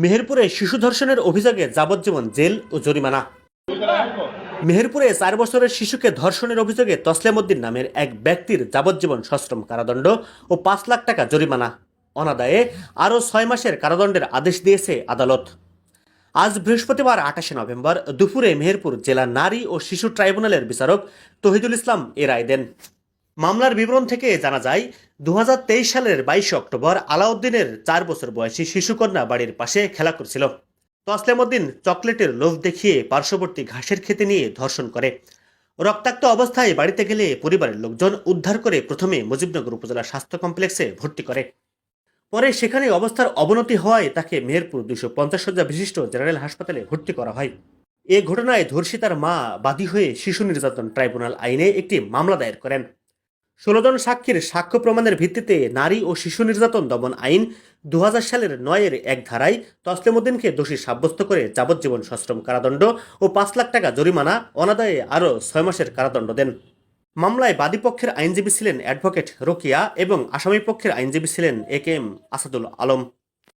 মেহেরপুরে শিশু ধর্ষণের অভিযোগে যাবজ্জীবন জেল ও জরিমানা। মেহেরপুরে 4 বছরের শিশুকে ধর্ষণের অভিযোগে তসলিম উদ্দিন নামের এক ব্যক্তির যাবজ্জীবন সশ্রম কারাদণ্ড ও 5 লাখ টাকা জরিমানা, অনাদায়ে আরও 6 মাসের কারাদণ্ডের আদেশ দিয়েছে আদালত। আজ বৃহস্পতিবার 28 নভেম্বর দুপুরে মেহেরপুর জেলা নারী ও শিশু ট্রাইব্যুনালের বিচারক তহিদুল ইসলাম এ রায় দেন। মামলার বিবরণ থেকে জানা যায়, 2023 সালের 22 অক্টোবর আলাউদ্দিনের 4 বছর বয়সী শিশুকন্যা বাড়ির পাশে খেলা করছিল। তসলিম উদ্দিন চকলেটের লোভ দেখিয়ে পার্শ্ববর্তী ঘাসের খেতে নিয়ে ধর্ষণ করে। রক্তাক্ত অবস্থায় বাড়িতে গেলে পরিবারের লোকজন উদ্ধার করে প্রথমে মুজিবনগর উপজেলা স্বাস্থ্য কমপ্লেক্সে ভর্তি করে। পরে সেখানে অবস্থার অবনতি হওয়ায় তাকে মেহেরপুর 250 শয্যা বিশিষ্ট জেনারেল হাসপাতালে ভর্তি করা হয়। এ ঘটনায় ধর্ষিতার মা বাদী হয়ে শিশু নির্যাতন ট্রাইব্যুনাল আইনে একটি মামলা দায়ের করেন। 16 জন সাক্ষীর সাক্ষ্য প্রমাণের ভিত্তিতে নারী ও শিশু নির্যাতন দমন আইন 2000 সালের 9-এর এক ধারায় তসলিম উদ্দিনকে দোষী সাব্যস্ত করে যাবজ্জীবন সশ্রম কারাদণ্ড ও 5 লাখ টাকা জরিমানা, অনাদায়ে আরও 6 মাসের কারাদণ্ড দেন। মামলায় বাদীপক্ষের আইনজীবী ছিলেন অ্যাডভোকেট রোকিয়া এবং আসামিপক্ষের আইনজীবী ছিলেন AKM আসাদুল আলম।